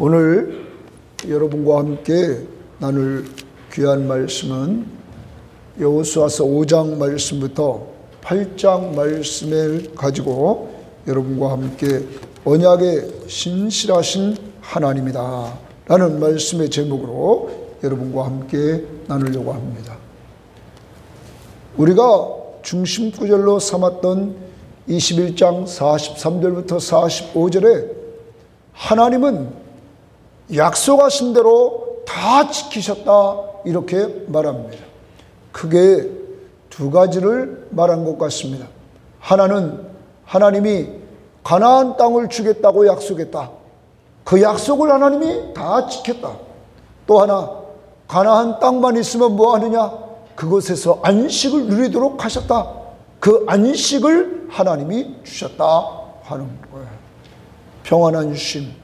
오늘 여러분과 함께 나눌 귀한 말씀은 여호수아서 5장 말씀부터 8장 말씀을 가지고 여러분과 함께 언약의 신실하신 하나님이다 라는 말씀의 제목으로 여러분과 함께 나누려고 합니다. 우리가 중심 구절로 삼았던 21장 43절부터 45절에 하나님은 약속하신 대로 다 지키셨다 이렇게 말합니다. 크게 두 가지를 말한 것 같습니다. 하나는 하나님이 가나안 땅을 주겠다고 약속했다. 그 약속을 하나님이 다 지켰다. 또 하나, 가나안 땅만 있으면 뭐 하느냐? 그곳에서 안식을 누리도록 하셨다. 그 안식을 하나님이 주셨다 하는 거예요. 평안한 쉼.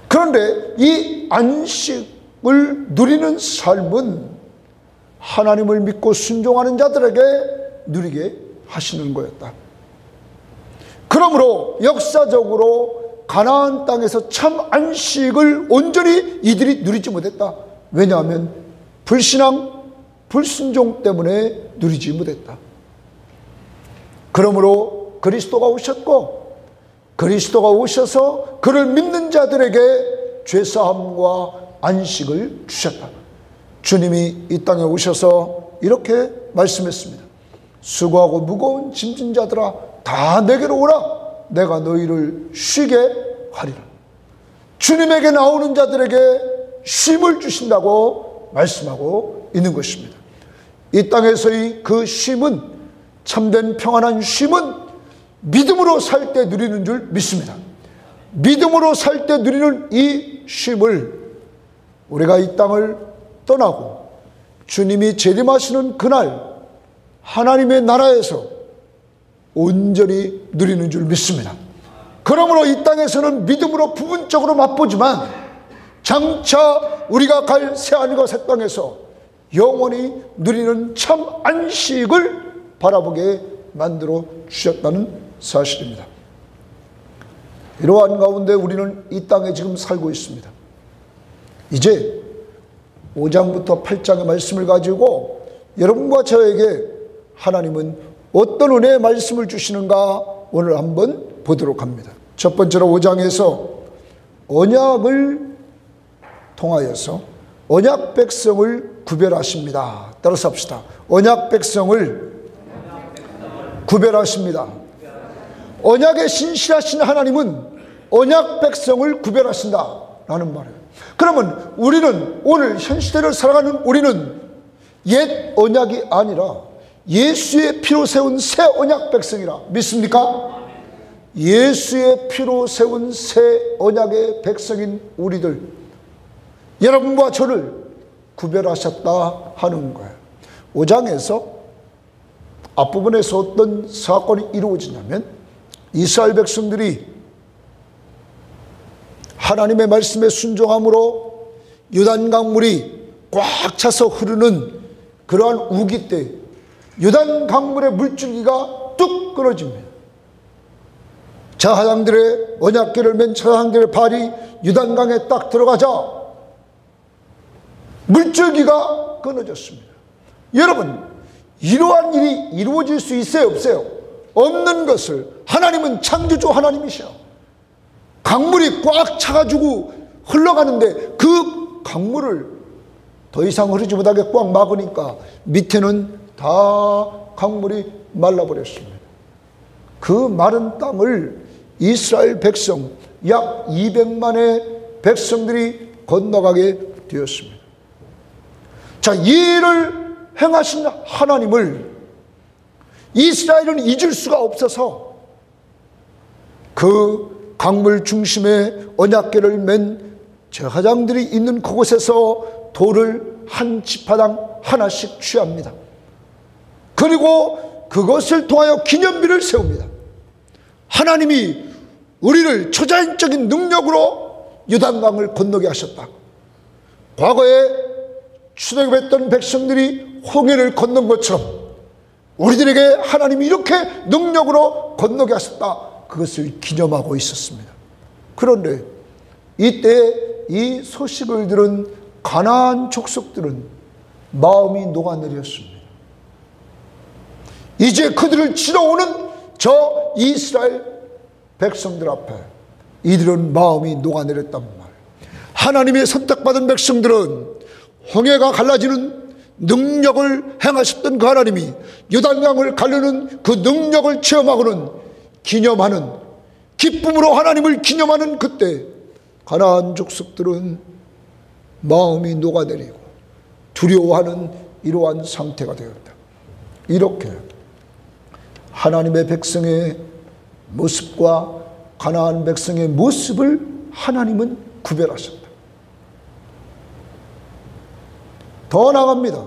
그런데 이 안식을 누리는 삶은 하나님을 믿고 순종하는 자들에게 누리게 하시는 거였다. 그러므로 역사적으로 가나안 땅에서 참 안식을 온전히 이들이 누리지 못했다. 왜냐하면 불신앙, 불순종 때문에 누리지 못했다. 그러므로 그리스도가 오셨고 그리스도가 오셔서 그를 믿는 자들에게 죄사함과 안식을 주셨다. 주님이 이 땅에 오셔서 이렇게 말씀했습니다. 수고하고 무거운 짐진 자들아 다 내게로 오라. 내가 너희를 쉬게 하리라. 주님에게 나오는 자들에게 쉼을 주신다고 말씀하고 있는 것입니다. 이 땅에서의 그 쉼은, 참된 평안한 쉼은 믿음으로 살 때 누리는 줄 믿습니다. 믿음으로 살 때 누리는 이 쉼을 우리가 이 땅을 떠나고 주님이 재림하시는 그날 하나님의 나라에서 온전히 누리는 줄 믿습니다. 그러므로 이 땅에서는 믿음으로 부분적으로 맛보지만 장차 우리가 갈 새하늘과 새 땅에서 영원히 누리는 참 안식을 바라보게 만들어 주셨다는 사실입니다. 이러한 가운데 우리는 이 땅에 지금 살고 있습니다. 이제 5장부터 8장의 말씀을 가지고 여러분과 저에게 하나님은 어떤 은혜의 말씀을 주시는가 오늘 한번 보도록 합니다. 첫 번째로 5장에서 언약을 통하여서 언약 백성을 구별하십니다. 따라서 합시다. 언약 백성을 구별하십니다. 언약에 신실하신 하나님은 언약 백성을 구별하신다 라는 말이에요. 그러면 우리는 오늘 현 시대를 살아가는 우리는 옛 언약이 아니라 예수의 피로 세운 새 언약 백성이라 믿습니까? 예수의 피로 세운 새 언약의 백성인 우리들, 여러분과 저를 구별하셨다 하는 거예요. 5장에서 앞부분에서 어떤 사건이 이루어지냐면 이스라엘 백성들이 하나님의 말씀에 순종함으로 요단강물이 꽉 차서 흐르는 그러한 우기 때 요단강물의 물줄기가 뚝 끊어집니다. 제사장들의 언약궤를 맨 제사장들의 발이 요단강에 딱 들어가자 물줄기가 끊어졌습니다. 여러분, 이러한 일이 이루어질 수 있어요, 없어요? 없는 것을. 하나님은 창조주 하나님이셔. 강물이 꽉 차가지고 흘러가는데 그 강물을 더 이상 흐르지 못하게 꽉 막으니까 밑에는 다 강물이 말라버렸습니다. 그 마른 땅을 이스라엘 백성 약 200만의 백성들이 건너가게 되었습니다. 자, 이 일을 행하신 하나님을 이스라엘은 잊을 수가 없어서 그 강물 중심에 언약궤를 맨 제사장들이 있는 그곳에서 돌을 한 지파당 하나씩 취합니다. 그리고 그것을 통하여 기념비를 세웁니다. 하나님이 우리를 초자연적인 능력으로 요단강을 건너게 하셨다. 과거에 출애굽했던 백성들이 홍해를 건넌 것처럼 우리들에게 하나님이 이렇게 능력으로 건너게 하셨다. 그것을 기념하고 있었습니다. 그런데 이때 이 소식을 들은 가나안 족속들은 마음이 녹아내렸습니다. 이제 그들을 치러 오는 저 이스라엘 백성들 앞에 이들은 마음이 녹아내렸단 말이에요. 하나님의 선택받은 백성들은 홍해가 갈라지는 능력을 행하셨던 그 하나님이 요단강을 가르는 그 능력을 체험하고는 기념하는, 기쁨으로 하나님을 기념하는 그때 가나안 족속들은 마음이 녹아내리고 두려워하는 이러한 상태가 되었다. 이렇게 하나님의 백성의 모습과 가나안 백성의 모습을 하나님은 구별하셨다. 더 나아갑니다.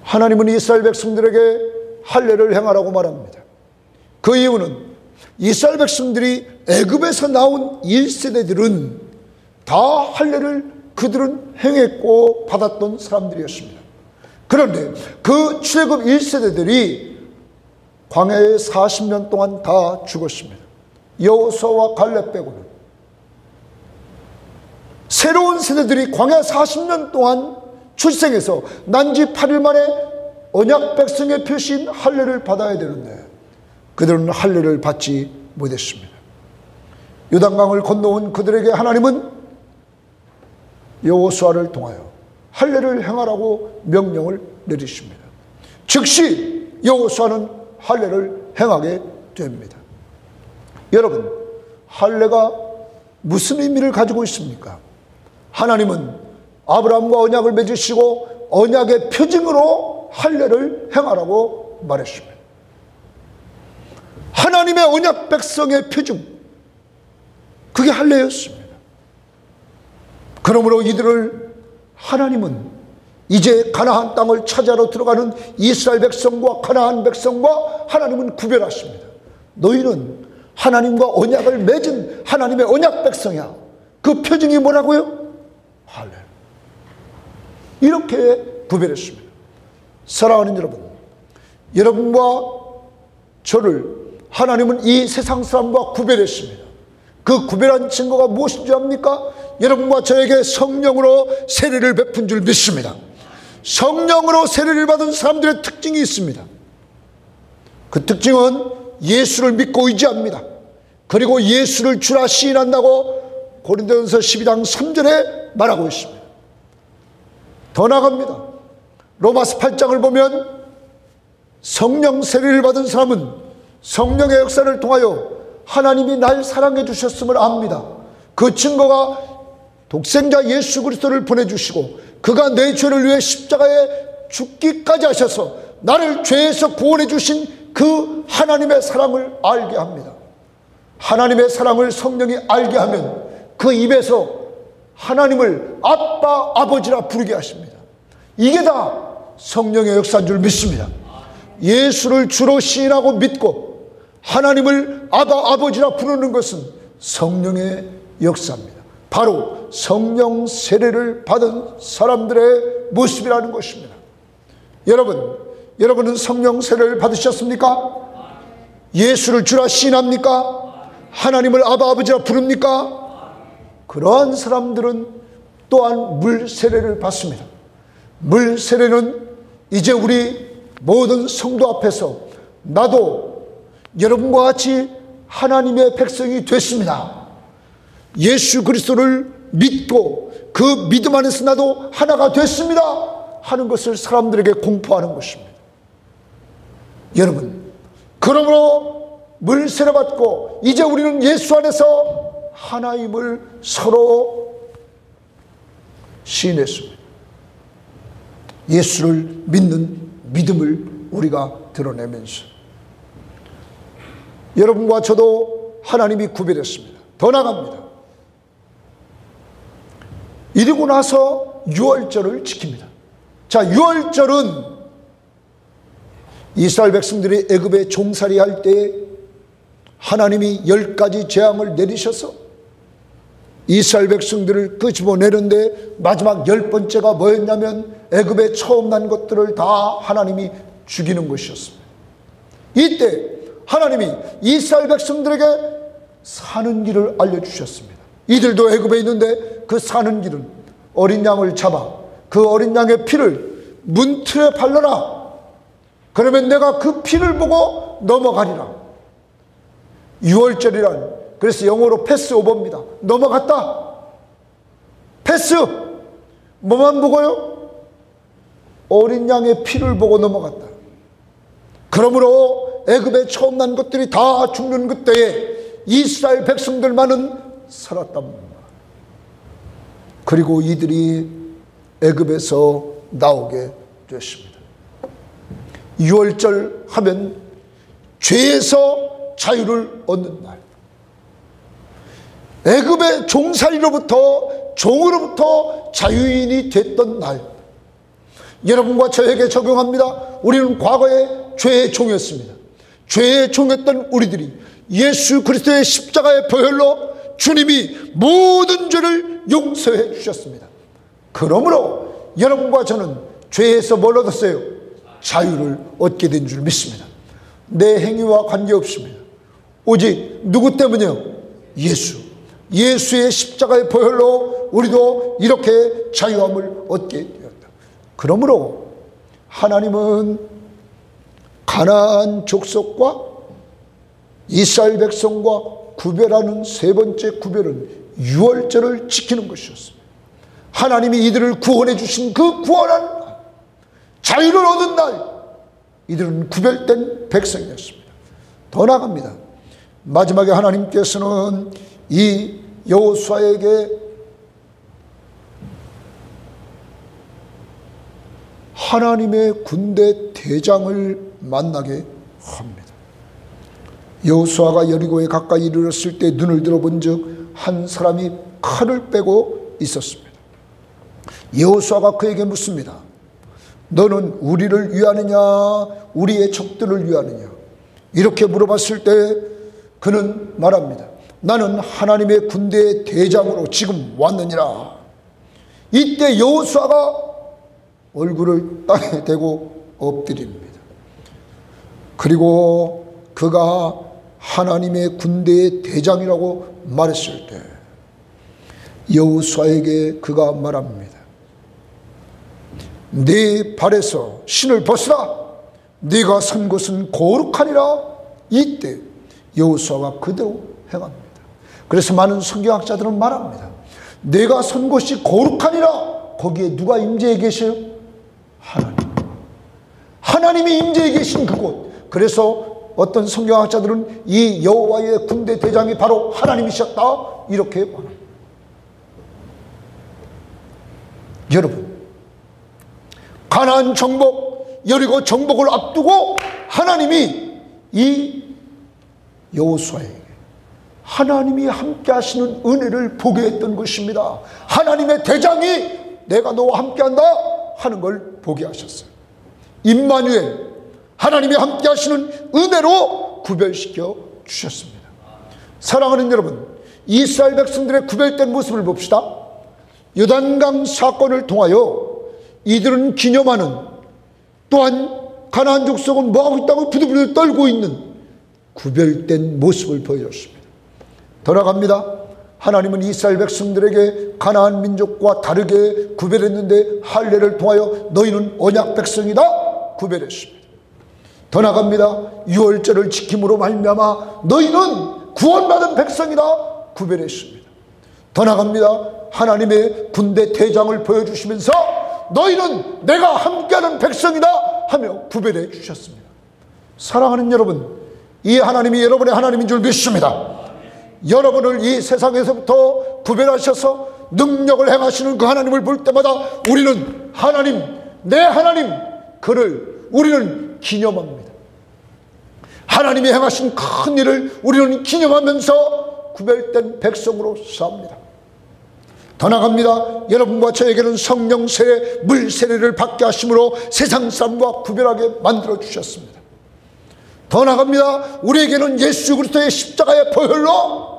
하나님은 이스라엘 백성들에게 할례를 행하라고 말합니다. 그 이유는 이스라엘 백성들이 애굽에서 나온 1세대들은 다 할례를 그들은 행했고 받았던 사람들이었습니다. 그런데 그 출애굽 1세대들이 광야에 40년 동안 다 죽었습니다. 여호수아와 갈렙 빼고는. 새로운 세대들이 광야 40년 동안 출생해서 난지 8일 만에 언약 백성의 표시인 할례를 받아야 되는데 그들은 할례를 받지 못했습니다. 요단강을 건너온 그들에게 하나님은 여호수아를 통하여 할례를 행하라고 명령을 내리십니다. 즉시 여호수아는 할례를 행하게 됩니다. 여러분, 할례가 무슨 의미를 가지고 있습니까? 하나님은 아브라함과 언약을 맺으시고 언약의 표징으로 할례를 행하라고 말했습니다. 하나님의 언약 백성의 표징, 그게 할례였습니다. 그러므로 이들을 하나님은 이제 가나안 땅을 차지하러 들어가는 이스라엘 백성과 가나안 백성과 하나님은 구별하십니다. 너희는 하나님과 언약을 맺은 하나님의 언약 백성이야. 그 표징이 뭐라고요? 할례. 이렇게 구별했습니다. 사랑하는 여러분, 여러분과 저를 하나님은 이 세상 사람과 구별했습니다. 그 구별한 증거가 무엇인 줄 압니까? 여러분과 저에게 성령으로 세례를 베푼 줄 믿습니다. 성령으로 세례를 받은 사람들의 특징이 있습니다. 그 특징은 예수를 믿고 의지합니다. 그리고 예수를 주라 시인한다고 고린도전서 12장 3절에 말하고 있습니다. 더 나아갑니다. 로마서 8장을 보면 성령 세례를 받은 사람은 성령의 역사를 통하여 하나님이 날 사랑해 주셨음을 압니다. 그 증거가 독생자 예수 그리스도를 보내주시고 그가 내 죄를 위해 십자가에 죽기까지 하셔서 나를 죄에서 구원해 주신 그 하나님의 사랑을 알게 합니다. 하나님의 사랑을 성령이 알게 하면 그 입에서 하나님을 아빠, 아버지라 부르게 하십니다. 이게 다 성령의 역사인 줄 믿습니다. 예수를 주로 시인하고 믿고 하나님을 아빠, 아버지라 부르는 것은 성령의 역사입니다. 바로 성령 세례를 받은 사람들의 모습이라는 것입니다. 여러분은 성령 세례를 받으셨습니까? 예수를 주라 시인합니까? 하나님을 아바 아버지라 부릅니까? 그러한 사람들은 또한 물 세례를 받습니다. 물 세례는 이제 우리 모든 성도 앞에서 나도 여러분과 같이 하나님의 백성이 됐습니다. 예수 그리스도를 믿고 그 믿음 안에서 나도 하나가 됐습니다 하는 것을 사람들에게 공포하는 것입니다. 여러분, 그러므로 물 세례 받고 이제 우리는 예수 안에서 하나임을 서로 시인했습니다. 예수를 믿는 믿음을 우리가 드러내면서 여러분과 저도 하나님이 구별했습니다. 더 나갑니다. 이러고 나서 유월절을 지킵니다. 자, 유월절은 이스라엘 백성들이 애굽에 종살이 할 때 하나님이 10가지 재앙을 내리셔서 이스라엘 백성들을 끄집어내는데 마지막 10번째가 뭐였냐면 애굽에 처음 난 것들을 다 하나님이 죽이는 것이었습니다. 이때 하나님이 이스라엘 백성들에게 사는 길을 알려주셨습니다. 이들도 애굽에 있는데 그 사는 길은 어린 양을 잡아 그 어린 양의 피를 문틀에 발라라. 그러면 내가 그 피를 보고 넘어가리라. 6월절이란 그래서 영어로 패스오버입니다. 넘어갔다. 패스. 뭐만 보고요? 어린 양의 피를 보고 넘어갔다. 그러므로 애굽에 처음 난 것들이 다 죽는 그때에 이스라엘 백성들만은 살았답니다. 그리고 이들이 애굽에서 나오게 됐습니다. 6월절 하면 죄에서 자유를 얻는 날, 애굽의 종살이로부터 종으로부터 자유인이 됐던 날. 여러분과 저에게 적용합니다. 우리는 과거에 죄의 종이었습니다. 죄의 종이었던 우리들이 예수 그리스도의 십자가의 보혈로 주님이 모든 죄를 용서해 주셨습니다. 그러므로 여러분과 저는 죄에서 뭘 얻었어요? 자유를 얻게 된 줄 믿습니다. 내 행위와 관계없습니다. 오직 누구 때문이요? 예수의 십자가의 보혈로 우리도 이렇게 자유함을 얻게 되었다. 그러므로 하나님은 가나안 족속과 이스라엘 백성과 구별하는 세 번째 구별은 유월절을 지키는 것이었습니다. 하나님이 이들을 구원해 주신 그 구원한 날, 자유를 얻은 날, 이들은 구별된 백성이었습니다. 더 나아갑니다. 마지막에 하나님께서는 이 여호수아에게 하나님의 군대 대장을 만나게 합니다. 여호수아가 여리고에 가까이 이르렀을 때 눈을 들어본 즉 한 사람이 칼을 빼고 있었습니다. 여호수아가 그에게 묻습니다. 너는 우리를 위하느냐 우리의 적들을 위하느냐? 이렇게 물어봤을 때 그는 말합니다. 나는 하나님의 군대의 대장으로 지금 왔느니라. 이때 여호수아가 얼굴을 땅에 대고 엎드립니다. 그리고 그가 하나님의 군대의 대장이라고 말했을 때 여호수아에게 그가 말합니다. 네 발에서 신을 벗으라. 네가 선 곳은 거룩하니라. 이때 여호수아가 그대로 행합니다. 그래서 많은 성경학자들은 말합니다. 내가 선 곳이 거룩하니라. 거기에 누가 임재해 계셔요? 하나님이 임재해 계신 그곳. 그래서 어떤 성경학자들은 이 여호와의 군대 대장이 바로 하나님이셨다 이렇게 말합니다. 여러분, 가나안 정복, 여리고 정복을 앞두고 하나님이 이 여호수아에게 하나님이 함께 하시는 은혜를 보게 했던 것입니다. 하나님의 대장이 내가 너와 함께한다 하는 걸 보게 하셨어요. 임마누엘, 하나님이 함께 하시는 은혜로 구별시켜 주셨습니다. 사랑하는 여러분, 이스라엘 백성들의 구별된 모습을 봅시다. 요단강 사건을 통하여 이들은 기념하는, 또한 가나안 족속은 뭐하고 있다고 부들부들 떨고 있는 구별된 모습을 보여줬습니다. 더 나아갑니다. 하나님은 이스라엘 백성들에게 가나안 민족과 다르게 구별했는데 할례를 통하여 너희는 언약 백성이다 구별했습니다. 더 나아갑니다. 유월절을 지킴으로 말미암아 너희는 구원받은 백성이다 구별했습니다. 더 나아갑니다. 하나님의 군대 대장을 보여주시면서 너희는 내가 함께하는 백성이다 하며 구별해 주셨습니다. 사랑하는 여러분, 이 하나님이 여러분의 하나님인 줄 믿습니다. 여러분을 이 세상에서부터 구별하셔서 능력을 행하시는 그 하나님을 볼 때마다 우리는 하나님, 내 하나님, 그를 우리는 기념합니다. 하나님이 행하신 큰 일을 우리는 기념하면서 구별된 백성으로 삽니다. 더 나아갑니다. 여러분과 저에게는 성령 세례, 물 세례를 받게 하심으로 세상 사람과 구별하게 만들어 주셨습니다. 더 나아갑니다. 우리에게는 예수 그리스도의 십자가의 보혈로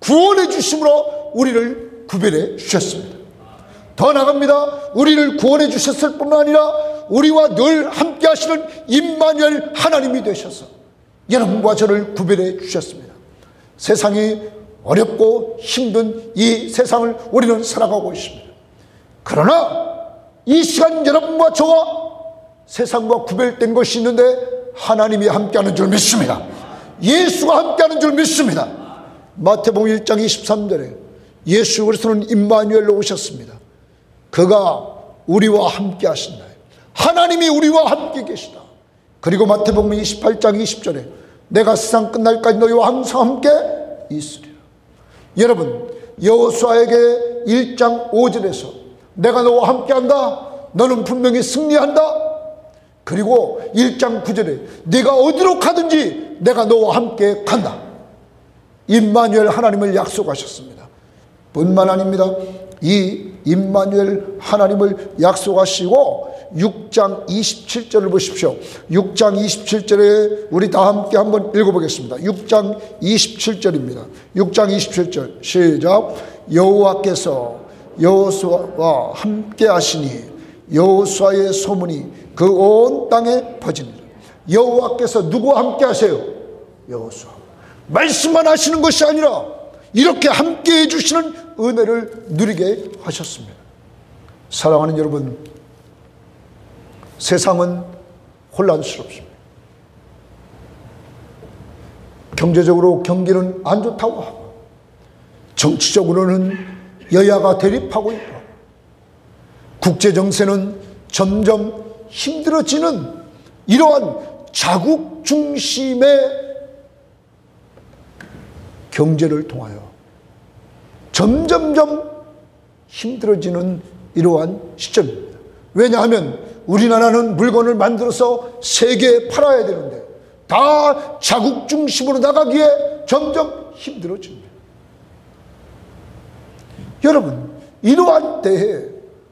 구원해 주심으로 우리를 구별해 주셨습니다. 더 나아갑니다. 우리를 구원해 주셨을 뿐만 아니라 우리와 늘 함께 하시는 임마누엘 하나님이 되셔서 여러분과 저를 구별해 주셨습니다. 세상이 어렵고 힘든 이 세상을 우리는 살아가고 있습니다. 그러나 이 시간 여러분과 저와 세상과 구별된 것이 있는데 하나님이 함께하는 줄 믿습니다. 예수가 함께하는 줄 믿습니다. 마태복음 1장 23절에 예수 그리스도는 임마누엘로 오셨습니다. 그가 우리와 함께 하신다. 하나님이 우리와 함께 계시다. 그리고 마태복음 28장 20절에 내가 세상 끝날까지 너희와 항상 함께 있으리라. 여러분, 여호수아에게 1장 5절에서 내가 너와 함께한다, 너는 분명히 승리한다. 그리고 1장 9절에 네가 어디로 가든지 내가 너와 함께 간다. 임마누엘 하나님을 약속하셨습니다. 뿐만 아닙니다. 이 임마누엘 하나님을 약속하시고 6장 27절을 보십시오. 6장 27절에 우리 다 함께 한번 읽어보겠습니다. 6장 27절입니다. 6장 27절 시작. 여호와께서 여호수아와 함께 하시니 여호수아의 소문이 그 온 땅에 퍼지니라. 여호와께서 누구와 함께 하세요? 여호수아. 말씀만 하시는 것이 아니라 이렇게 함께 해주시는 은혜를 누리게 하셨습니다. 사랑하는 여러분, 세상은 혼란스럽습니다. 경제적으로 경기는 안 좋다고 하고, 정치적으로는 여야가 대립하고 있고, 국제정세는 점점 힘들어지는 이러한 자국 중심의 경제를 통하여 점점점 힘들어지는 이러한 시점입니다. 왜냐하면 우리나라는 물건을 만들어서 세계에 팔아야 되는데 다 자국 중심으로 나가기에 점점 힘들어집니다. 여러분, 이러한 때에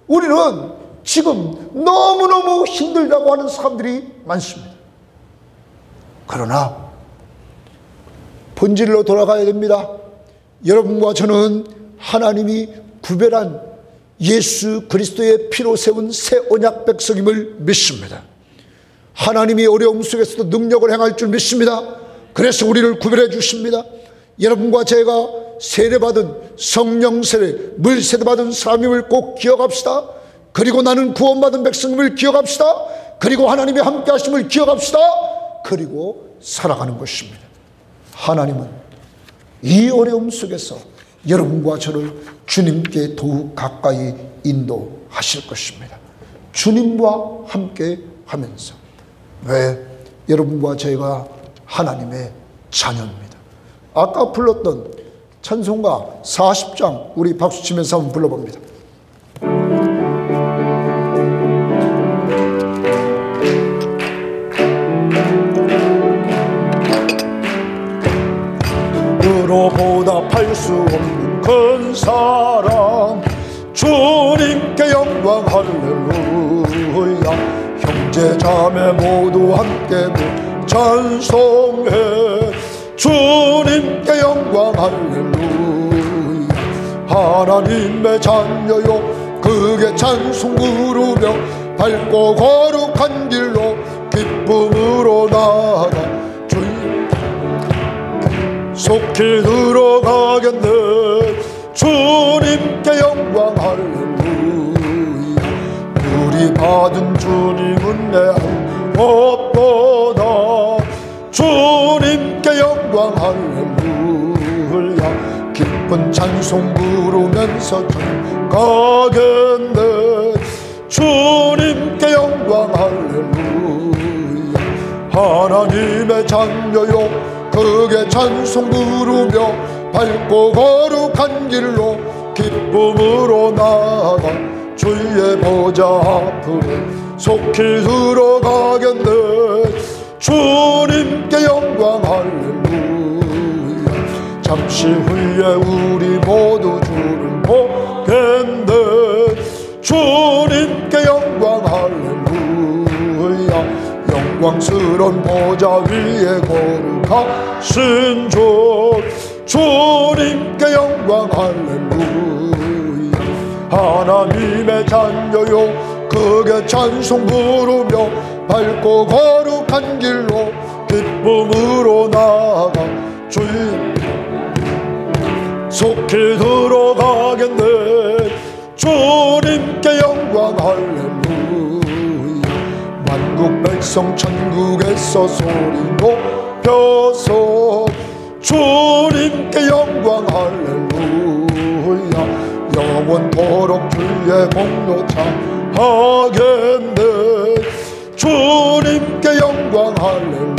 우리는 지금 너무너무 힘들다고 하는 사람들이 많습니다. 그러나 본질로 돌아가야 됩니다. 여러분과 저는 하나님이 구별한 예수 그리스도의 피로 세운 새 언약 백성임을 믿습니다. 하나님이 어려움 속에서도 능력을 행할 줄 믿습니다. 그래서 우리를 구별해 주십니다. 여러분과 제가 세례받은 성령 세례, 물 세례 받은 사람임을 꼭 기억합시다. 그리고 나는 구원받은 백성임을 기억합시다. 그리고 하나님이 함께 하심을 기억합시다. 그리고 살아가는 것입니다. 하나님은 이 어려움 속에서 여러분과 저를 주님께 더욱 가까이 인도하실 것입니다. 주님과 함께 하면서. 왜? 여러분과 저희가 하나님의 자녀입니다. 아까 불렀던 찬송가 40장 우리 박수 치면서 한번 불러봅니다. 보답할 수 없는 큰 사랑, 주님께 영광 할렐루야. 형제 자매 모두 함께 찬송해. 주님께 영광 할렐루야. 하나님의 자녀요 그게 찬송 부르며 밝고 거룩한 길로 기쁨으로 나아가 속히 들어가겠네. 주님께 영광 할렐루야. 우리 받은 주님은 내 무엇보다. 주님께 영광 할렐루야. 기쁜 찬송 부르면서 가겠네. 주님께 영광 할렐루야. 하나님의 자녀요 그게 찬송 부르며 밝고 거룩한 길로 기쁨으로 나아가 주의 보좌 앞으로 속히 들어가겠네. 주님께 영광 할렐루야. 잠시 후에 우리 모두 주를 보겠네. 주님께 영광 할렐루야. 영광스러운 보좌 위에 거룩하신 주 주님께 영광 할렐루야. 하나님의 자녀요 그게 찬송 부르며 밝고 거룩한 길로 기쁨으로 나아가 주님 속히 들어가겠네. 주님께 영광 할렐루야. 만국 백성 천국에서 소리 높여서 주님께 영광 할렐루야. 영원토록 주의 공로 찬하겠네. 주님께 영광 할렐루야.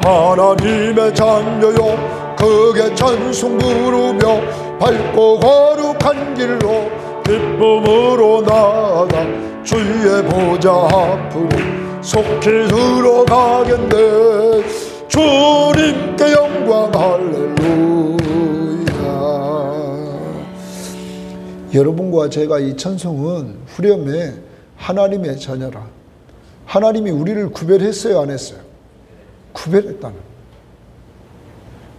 하나님의 자녀요 크게 찬송 부르며 밝고 거룩한 길로 기쁨으로 나아가 주의 보좌 앞으로 속히 들어가겠네. 주님께 영광 할렐루야. 여러분과 제가 이 찬송은 후렴에 하나님의 자녀라, 하나님이 우리를 구별했어요 안 했어요? 구별했다는.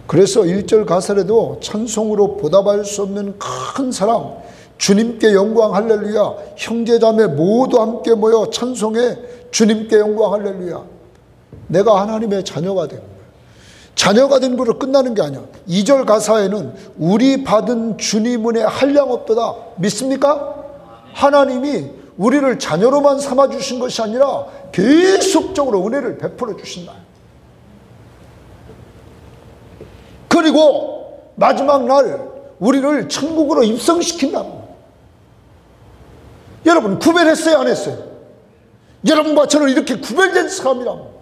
그래서 1절 가사에도 찬송으로 보답할 수 없는 큰 사랑, 주님께 영광 할렐루야. 형제자매 모두 함께 모여 찬송해 주님께 영광 할렐루야. 내가 하나님의 자녀가 된 거예요. 자녀가 된 거로 끝나는 게 아니야. 2절 가사에는 우리 받은 주님 은혜 한량 없도다. 믿습니까? 하나님이 우리를 자녀로만 삼아주신 것이 아니라 계속적으로 은혜를 베풀어 주신다. 그리고 마지막 날 우리를 천국으로 입성시킨다. 여러분 구별했어요 안 했어요? 여러분과 저는 이렇게 구별된 사람이란.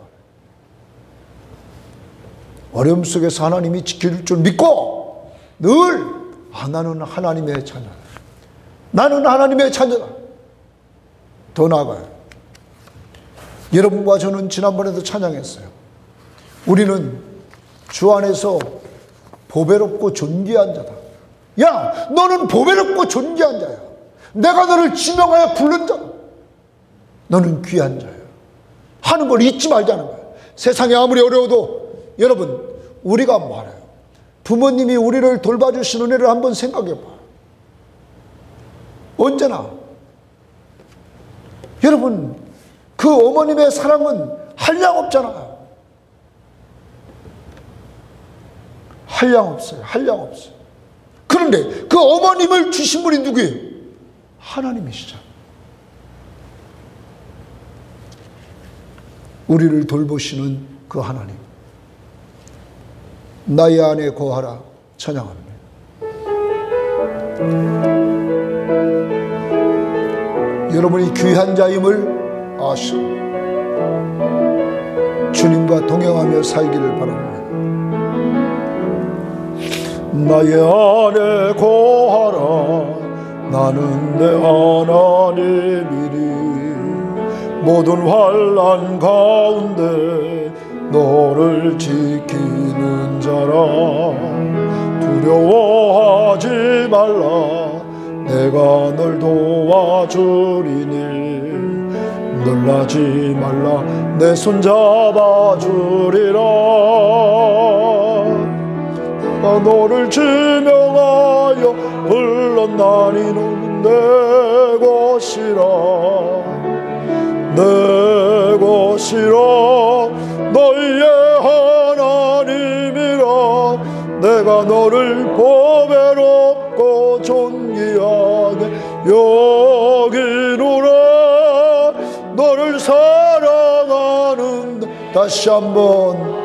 어려움 속에서 하나님이 지켜줄 줄 믿고 늘 나는 하나님의 자녀다, 나는 하나님의 자녀다. 더 나아가요. 여러분과 저는 지난번에도 찬양했어요. 우리는 주 안에서 보배롭고 존귀한 자다. 야, 너는 보배롭고 존귀한 자야. 내가 너를 지명하여 부른 자다. 너는 귀한 자야 하는 걸 잊지 말자는 거야. 세상이 아무리 어려워도 여러분 우리가 말해요. 부모님이 우리를 돌봐주신 은혜를 한번 생각해 봐. 언제나 여러분 그 어머님의 사랑은 한량 없잖아요. 한량 없어요. 한량 없어요. 그런데 그 어머님을 주신 분이 누구예요? 하나님이시죠. 우리를 돌보시는 그 하나님. 나의 안에 거하라 찬양합니다. 여러분이 귀한 자임을 아시고 주님과 동행하며 살기를 바랍니다. 나의 안에 거하라. 나는 내 하나님이니 모든 환난 가운데 너를 지키는 자라. 두려워하지 말라. 내가 널 도와주리니 놀라지 말라. 내 손 잡아주리라. 내가 너를 지명하여 불렀나니 너는 내 것이라. 내 것이라. 너희의 하나님이라. 내가 너를 보배롭고 존귀하게 여기노라. 너를 사랑하는. 다시 한번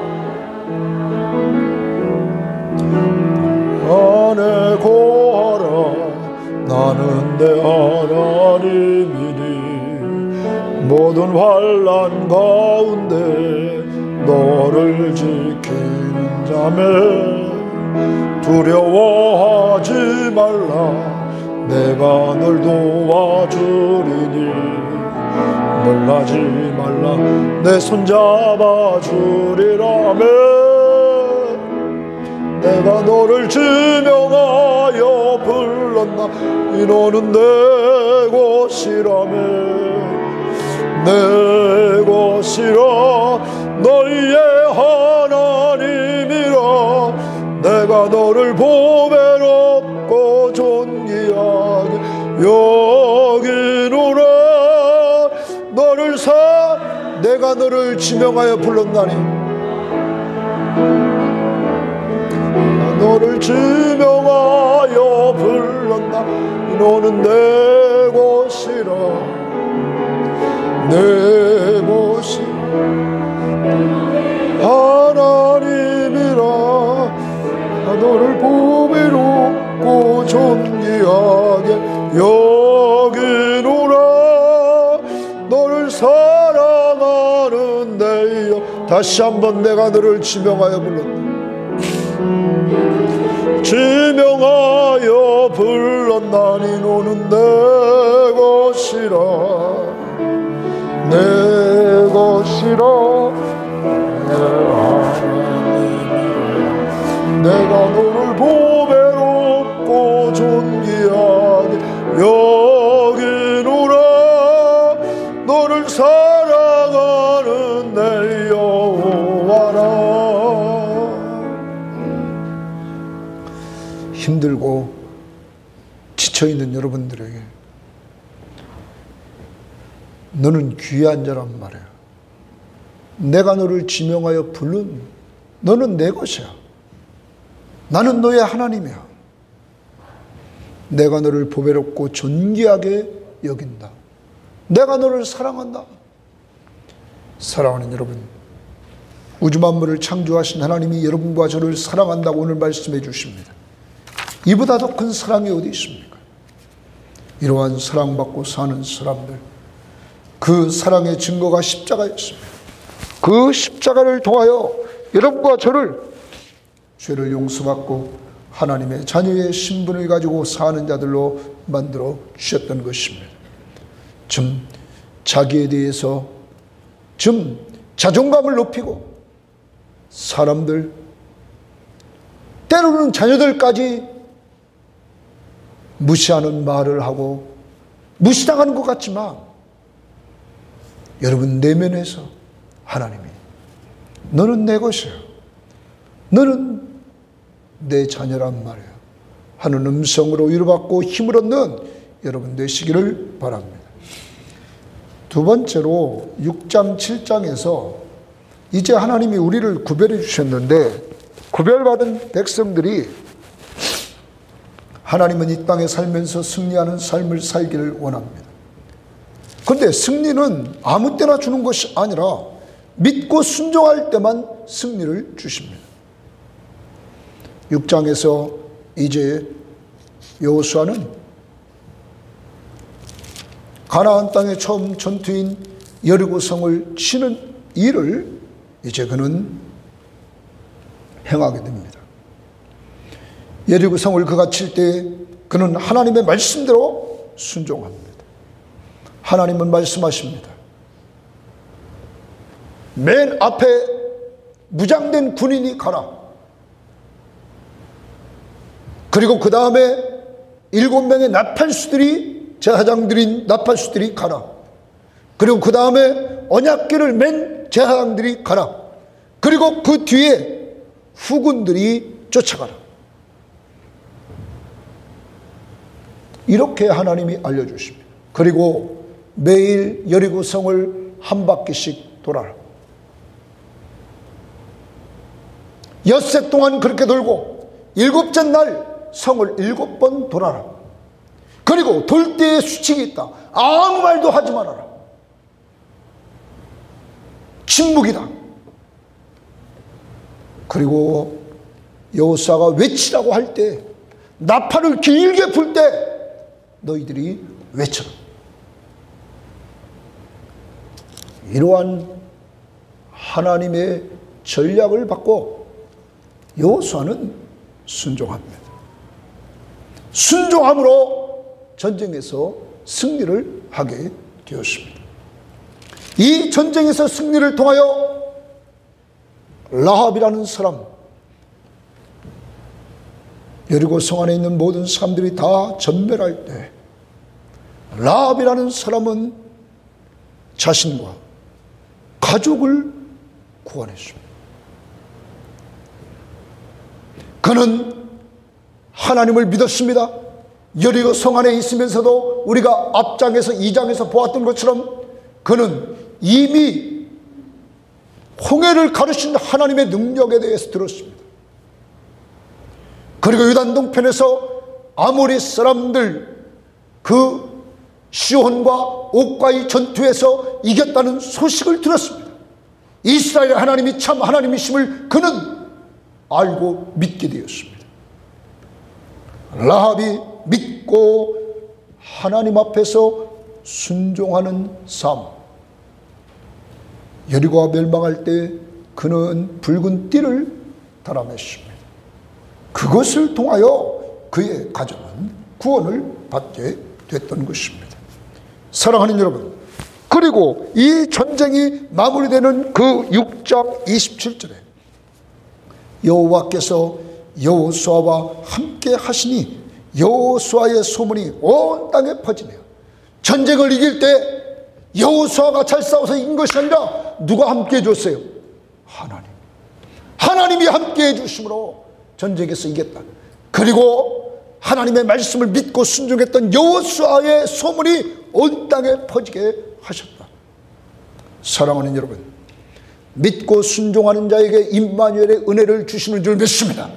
안에 거하라. 나는 내 하나님이니 모든 환난 가운데 너를 지키는 자매 두려워하지 말라. 내가 널 도와주리니 놀라지 말라. 내 손 잡아주리라며. 내가 너를 지명하여 불렀나. 너는 내 것이라며. 내 것이라. 너희의 하나님이라. 내가 너를 보배롭고 존귀하게 여기노라. 너를 내가 너를 지명하여 불렀나니 너를 지명하여 불렀나. 너는 내 곳이라, 내 곳이라. 하나님이라 너를 보배롭고 존귀하게 여기노라. 너를 사랑하는 내여. 다시 한번 내가 너를 지명하여 불렀다. 지명하여 불렀나니 너는 내 것이라, 내 것이라. 내가 너를 보배롭고 존귀하게 여기노라. 너를 사랑하는 내 여호와라. 힘들고 지쳐있는 여러분들에게 너는 귀한 자란 말이야. 내가 너를 지명하여 부른 너는 내 것이야. 나는 너의 하나님이야. 내가 너를 보배롭고 존귀하게 여긴다. 내가 너를 사랑한다. 사랑하는 여러분, 우주 만물을 창조하신 하나님이 여러분과 저를 사랑한다고 오늘 말씀해 주십니다. 이보다 더 큰 사랑이 어디 있습니까? 이러한 사랑받고 사는 사람들, 그 사랑의 증거가 십자가였습니다. 그 십자가를 통하여 여러분과 저를 죄를 용서받고 하나님의 자녀의 신분을 가지고 사는 자들로 만들어 주셨던 것입니다. 좀 자기에 대해서 좀 자존감을 높이고 사람들, 때로는 자녀들까지 무시하는 말을 하고 무시당하는 것 같지만 여러분 내면에서 하나님이 너는 내 것이야, 너는 내 자녀란 말이야 하는 음성으로 위로받고 힘을 얻는 여러분 되시기를 바랍니다. 두 번째로 6장 7장에서 이제 하나님이 우리를 구별해 주셨는데, 구별받은 백성들이 하나님은 이 땅에 살면서 승리하는 삶을 살기를 원합니다. 그런데 승리는 아무 때나 주는 것이 아니라 믿고 순종할 때만 승리를 주십니다. 6장에서 이제 여호수아는 가나안 땅의 처음 전투인 여리고성을 치는 일을 이제 그는 행하게 됩니다. 여리고성을 그가 칠 때 그는 하나님의 말씀대로 순종합니다. 하나님은 말씀하십니다. 맨 앞에 무장된 군인이 가라. 그리고 그 다음에 7명의 나팔수들이, 제사장들인 나팔수들이 가라. 그리고 그 다음에 언약궤를 맨 제사장들이 가라. 그리고 그 뒤에 후군들이 쫓아가라. 이렇게 하나님이 알려주십니다. 그리고 매일 여리고성을 한 바퀴씩 돌아라. 엿새 동안 그렇게 돌고 7째 날 성을 7번 돌아라. 그리고 돌 때에 수칙이 있다. 아무 말도 하지 말아라. 침묵이다. 그리고 여호수아가 외치라고 할 때, 나팔을 길게 불 때 너희들이 외쳐라. 이러한 하나님의 전략을 받고 여호수아는 순종합니다. 순종함으로 전쟁에서 승리를 하게 되었습니다. 이 전쟁에서 승리를 통하여 라합이라는 사람, 여리고 성 안에 있는 모든 사람들이 다 전멸할 때 라합이라는 사람은 자신과 가족을 구원했습니다. 그는 하나님을 믿었습니다. 여리고 성 안에 있으면서도 우리가 앞장에서 2장에서 보았던 것처럼 그는 이미 홍해를 가르신 하나님의 능력에 대해서 들었습니다. 그리고 요단 동편에서 아모리 사람들 그 시혼과 옥과의 전투에서 이겼다는 소식을 들었습니다. 이스라엘 하나님이 참 하나님이심을 그는 알고 믿게 되었습니다. 라합이 믿고 하나님 앞에서 순종하는 삶. 여리고가 멸망할 때 그는 붉은 띠를 달아냈습니다. 그것을 통하여 그의 가정은 구원을 받게 됐던 것입니다. 사랑하는 여러분, 그리고 이 전쟁이 마무리되는 그 6장 27절에 여호와께서 여호수아와 함께 하시니 여호수아의 소문이 온 땅에 퍼지네요. 전쟁을 이길 때 여호수아가 잘 싸워서 이긴 것이 아니라 누가 함께 해줬어요? 하나님. 하나님이 함께 해주심으로 전쟁에서 이겼다. 그리고 하나님의 말씀을 믿고 순종했던 여호수아의 소문이 온 땅에 퍼지게 하셨다. 사랑하는 여러분, 믿고 순종하는 자에게 임마누엘의 은혜를 주시는 줄 믿습니다.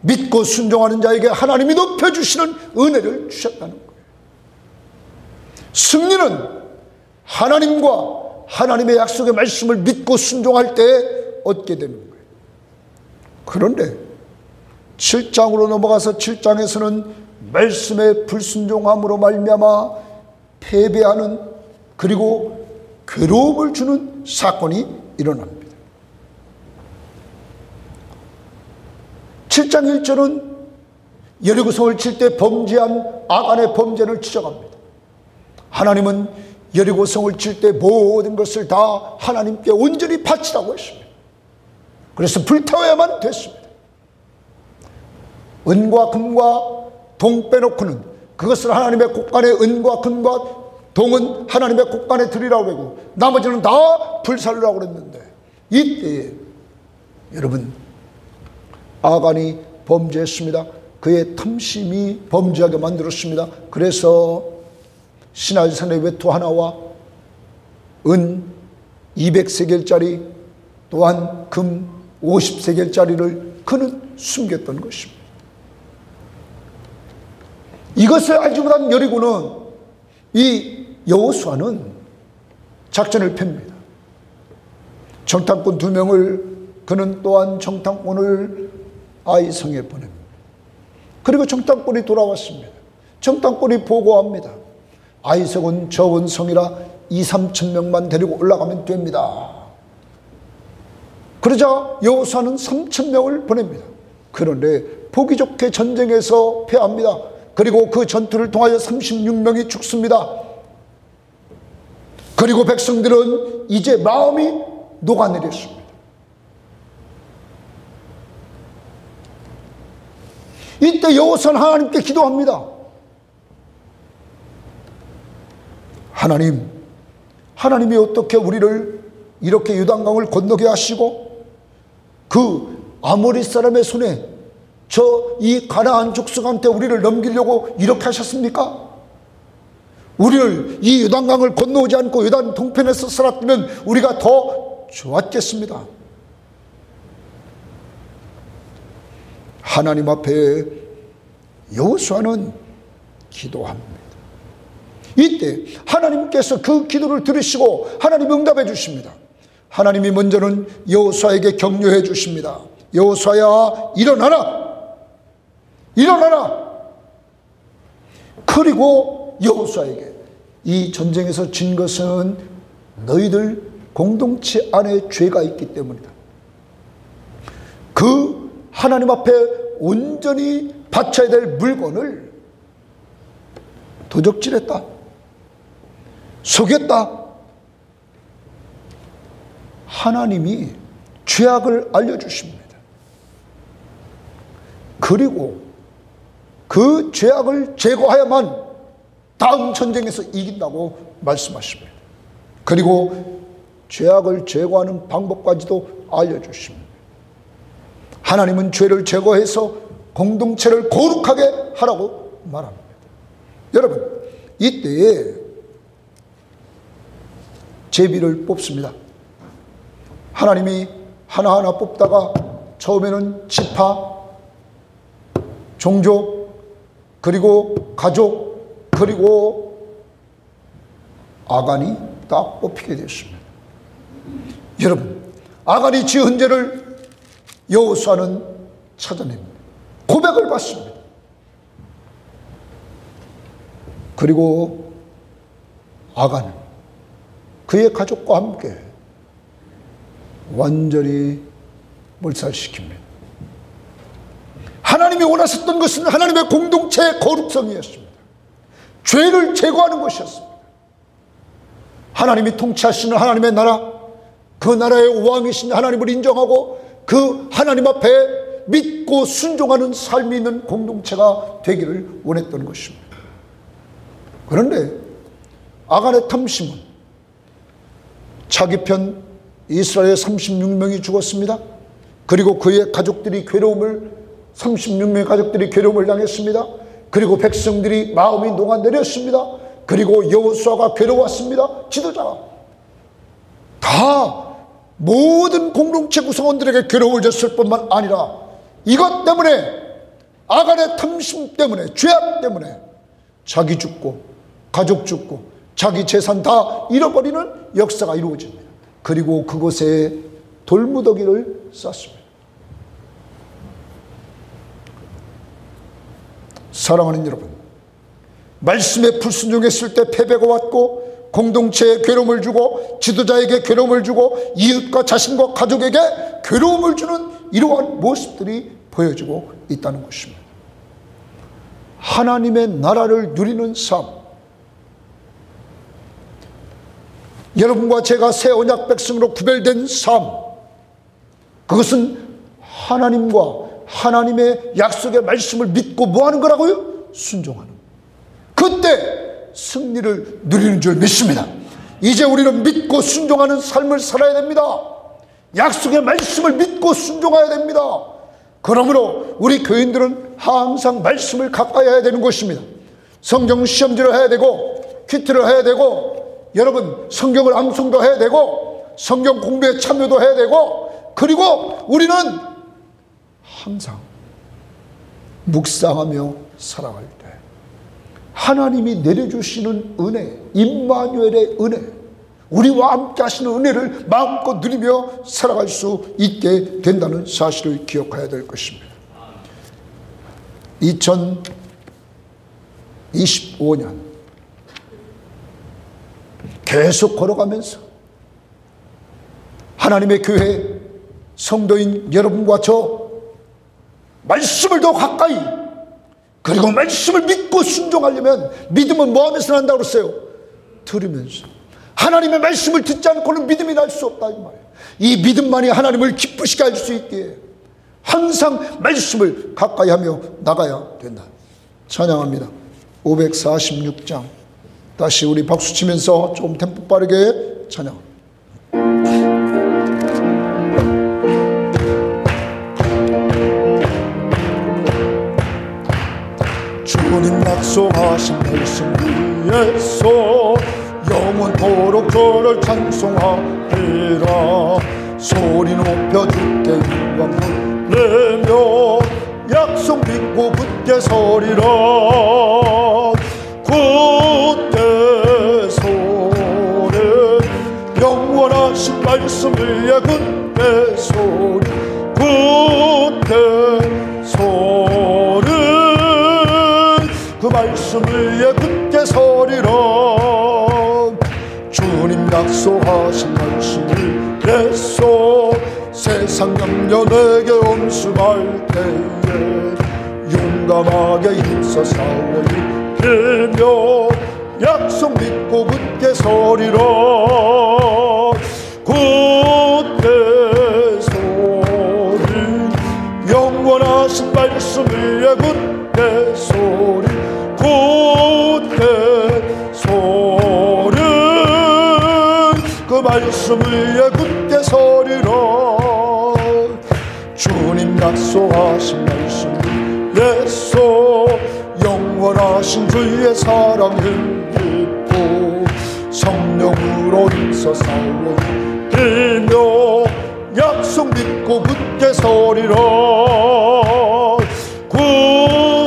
믿고 순종하는 자에게 하나님이 높여주시는 은혜를 주셨다는 거예요. 승리는 하나님과 하나님의 약속의 말씀을 믿고 순종할 때 얻게 되는 거예요. 그런데 7장으로 넘어가서 7장에서는 말씀의 불순종함으로 말미암아 패배하는, 그리고 괴로움을 주는 사건이 일어납니다. 7장 1절은 여리고성을 칠 때 범죄한 아간의 범죄를 지적합니다. 하나님은 여리고성을 칠 때 모든 것을 다 하나님께 온전히 바치라고 했습니다. 그래서 불태워야만 됐습니다. 은과 금과 동 빼놓고는, 그것을 하나님의 곳간에, 은과 금과 동은 하나님의 곳간에 드리라고 하고 나머지는 다 불살르라고 그랬는데, 이때에 여러분 아간이 범죄했습니다. 그의 탐심이 범죄하게 만들었습니다. 그래서 시날산의 외투 하나와 은 200세겔짜리 또한 금 50세겔짜리를 그는 숨겼던 것입니다. 이것을 알지 못한 여리고는, 이 여호수아는 작전을 펴니다. 정탐꾼 2명을 그는 또한 정탐꾼을 아이성에 보냅니다. 그리고 정탐꾼이 돌아왔습니다. 정탐꾼이 보고합니다. 아이성은 적은 성이라 2-3천 명만 데리고 올라가면 됩니다. 그러자 여호수아는 3천 명을 보냅니다. 그런데 보기 좋게 전쟁에서 패합니다. 그리고 그 전투를 통하여 36명이 죽습니다. 그리고 백성들은 이제 마음이 녹아내렸습니다. 이때 여호수아는 하나님께 기도합니다. 하나님이 어떻게 우리를 이렇게 요단강을 건너게 하시고 그 아모리 사람의 손에 이 가나안 족속한테 우리를 넘기려고 이렇게 하셨습니까? 우리를 이 요단강을 건너오지 않고 요단 동편에서 살았다면 우리가 더 좋았겠습니다. 하나님 앞에 여호수아는 기도합니다. 이때 하나님께서 그 기도를 들으시고 하나님이 응답해 주십니다. 하나님이 먼저는 여호수아에게 격려해 주십니다. 여호수아야, 일어나라! 일어나라! 그리고 여호수아에게 이 전쟁에서 진 것은 너희들 공동체 안에 죄가 있기 때문이다. 그 하나님 앞에 온전히 바쳐야 될 물건을 도적질했다, 속였다. 하나님이 죄악을 알려주십니다. 그리고 그 죄악을 제거해야만 다음 전쟁에서 이긴다고 말씀하십니다. 그리고 죄악을 제거하는 방법까지도 알려주십니다. 하나님은 죄를 제거해서 공동체를 거룩하게 하라고 말합니다. 여러분, 이때에 제비를 뽑습니다. 하나님이 하나하나 뽑다가 처음에는 지파, 종족, 그리고 가족, 그리고 아간이 딱 뽑히게 됐습니다. 여러분, 아간이 지은 죄를 여호수아는 찾아냅니다. 고백을 받습니다. 그리고 아간은 그의 가족과 함께 완전히 몰살시킵니다. 하나님이 원하셨던 것은 하나님의 공동체의 거룩성이었습니다. 죄를 제거하는 것이었습니다. 하나님이 통치하시는 하나님의 나라, 그 나라의 왕이신 하나님을 인정하고 그 하나님 앞에 믿고 순종하는 삶이 있는 공동체가 되기를 원했던 것입니다. 그런데 아간의 탐심은 자기 편 이스라엘 36명이 죽었습니다. 그리고 그의 가족들이 36명의 가족들이 괴로움을 당했습니다. 그리고 백성들이 마음이 녹아내렸습니다. 그리고 여호수아가 괴로웠습니다. 지도자가 다 모든 공동체 구성원들에게 괴로움을 줬을 뿐만 아니라 이것 때문에, 아간의 탐심 때문에, 죄악 때문에 자기 죽고 가족 죽고 자기 재산 다 잃어버리는 역사가 이루어집니다. 그리고 그곳에 돌무더기를 쌓습니다. 사랑하는 여러분, 말씀에 불순종했을 때 패배가 왔고 공동체에 괴로움을 주고 지도자에게 괴로움을 주고 이웃과 자신과 가족에게 괴로움을 주는 이러한 모습들이 보여지고 있다는 것입니다. 하나님의 나라를 누리는 삶, 여러분과 제가 새 언약 백성으로 구별된 삶, 그것은 하나님과 하나님의 약속의 말씀을 믿고 뭐 하는 거라고요? 순종하는. 그때 승리를 누리는 줄 믿습니다. 이제 우리는 믿고 순종하는 삶을 살아야 됩니다. 약속의 말씀을 믿고 순종해야 됩니다. 그러므로 우리 교인들은 항상 말씀을 가까이 해야 되는 것입니다. 성경 시험지를 해야 되고 퀴트를 해야 되고, 여러분 성경을 암송도 해야 되고 성경 공부에 참여도 해야 되고, 그리고 우리는 항상 묵상하며 살아갈 때 하나님이 내려주시는 은혜, 임마누엘의 은혜, 우리와 함께 하시는 은혜를 마음껏 누리며 살아갈 수 있게 된다는 사실을 기억해야 될 것입니다. 2025년 계속 걸어가면서 하나님의 교회 성도인 여러분과 저 말씀을 더 가까이, 그리고 말씀을 믿고 순종하려면 믿음은 뭐 하면서 난다고 그랬어요? 들으면서. 하나님의 말씀을 듣지 않고는 믿음이 날 수 없다 이 말이에요. 이 믿음만이 하나님을 기쁘시게 할 수 있기에 항상 말씀을 가까이 하며 나가야 된다. 찬양합니다. 546장 다시 우리 박수 치면서 좀 템포 빠르게 찬양합니다. 주님 약속하신 말씀 위에서 영원토록 저를 찬송하리라. 소리 높여 주께 영광 돌리며 약속 믿고 굳게 서리라. 굳게 서리 영원하신 말씀 위에 굳게 서리. 굳게 서리 그 말씀 위에 굳게 서리라. 주님 약속하신 말씀 위에서 세상 염려 내게 엄습할 때에 용감하게 힘써 싸워 이기며 약속 믿고 굳게 서리라. 굳게 서리 영원하신 말씀 위에 굳게 서리. 굳게 서리 그 말씀 위에 굳게 서리라. 주님 약속하신 말씀 위에서 영원하신 주의 사랑을 믿고 성령으로 힘써 싸워 이기며 약속 믿고 굳게 서리라. 굳게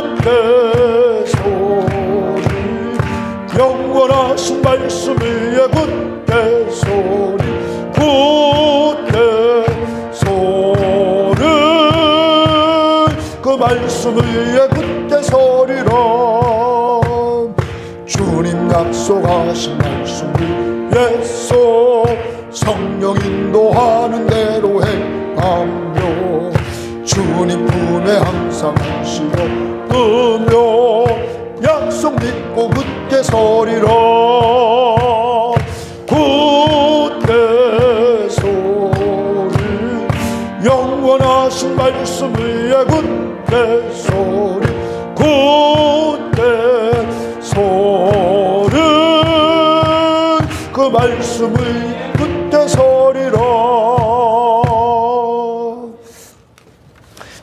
영원하신 말씀 위에 굳게 서리 굳게 서리 그 말씀 위에 굳게 서리라. 주님 약속하신 말씀 위에서 성령 인도하는 대로 행하며 주님 품에 항상 실어두며 약속 믿고 굳게 서리라. 굳게 서리 영원하신 말씀 위에 굳게 서리 굳게 서리 그 말씀 위에 굳게 서리라.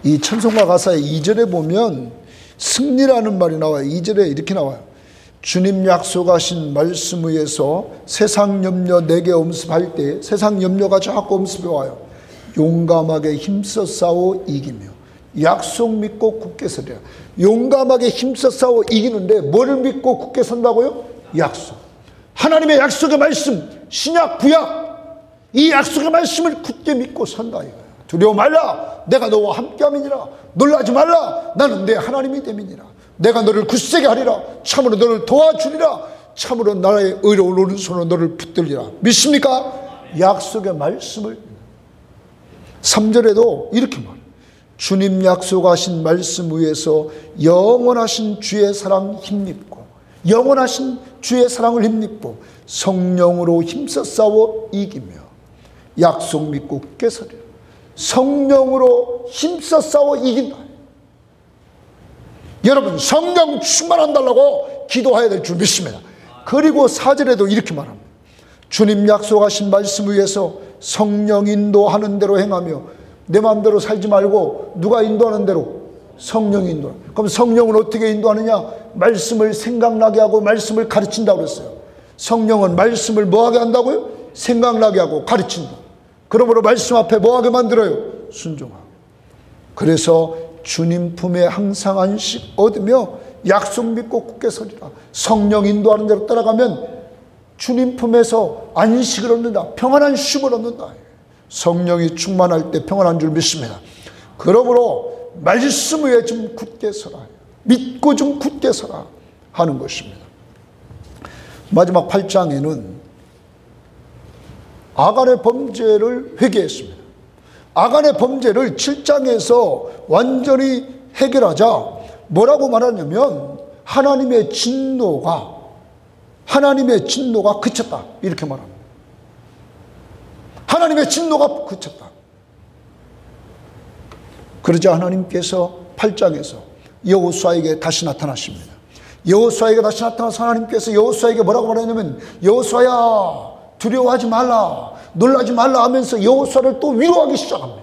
이 찬송가 가사의 2절에 보면 승리라는 말이 나와요. 2절에 이렇게 나와요. 주님 약속하신 말씀 위에서 세상 염려 내게 엄습할 때 세상 염려가 자꾸 엄습해 와요. 용감하게 힘써 싸워 이기며 약속 믿고 굳게 서리라. 용감하게 힘써 싸워 이기는데 뭐를 믿고 굳게 선다고요? 약속. 하나님의 약속의 말씀, 신약 구약 이 약속의 말씀을 굳게 믿고 선다 이거예요. 두려워 말라 내가 너와 함께함이니라. 놀라지 말라 나는 내 하나님이 됨이니라. 내가 너를 굳세게 하리라. 참으로 너를 도와주리라. 참으로 나의 의로운 오른손으로 너를 붙들리라. 믿습니까? 약속의 말씀을 3절에도 이렇게 말해요. 주님 약속하신 말씀 위에서 영원하신 주의 사랑 힘입고 영원하신 주의 사랑을 힘입고 성령으로 힘써 싸워 이기며 약속 믿고 굳게 서리라. 성령으로 힘써 싸워 이긴다. 여러분 성령 충만한다고 기도해야 될 줄 믿습니다. 그리고 4절에도 이렇게 말합니다. 주님 약속하신 말씀 위에서 성령 인도하는 대로 행하며 내 마음대로 살지 말고 누가 인도하는 대로 성령이 인도하는. 그럼 성령은 어떻게 인도하느냐? 말씀을 생각나게 하고 말씀을 가르친다고 그랬어요. 성령은 말씀을 뭐하게 한다고요? 생각나게 하고 가르친다. 그러므로 말씀 앞에 뭐하게 만들어요? 순종하고. 그래서 주님 품에 항상 안식 얻으며 약속 믿고 굳게 서리라. 성령 인도하는 대로 따라가면 주님 품에서 안식을 얻는다. 평안한 쉼을 얻는다. 성령이 충만할 때 평안한 줄 믿습니다. 그러므로 말씀 위에 좀 굳게 서라. 믿고 좀 굳게 서라 하는 것입니다. 마지막 8장에는 아간의 범죄를 회개했습니다. 아간의 범죄를 7장에서 완전히 해결하자 뭐라고 말하냐면 하나님의 진노가 그쳤다 이렇게 말합니다. 하나님의 진노가 그쳤다. 그러자 하나님께서 8장에서 여호수아에게 다시 나타나십니다. 여호수아에게 다시 나타나서 하나님께서 여호수아에게 뭐라고 말하냐면 여호수아야 두려워하지 말라 놀라지 말라 하면서 여호수아를 또 위로하기 시작합니다.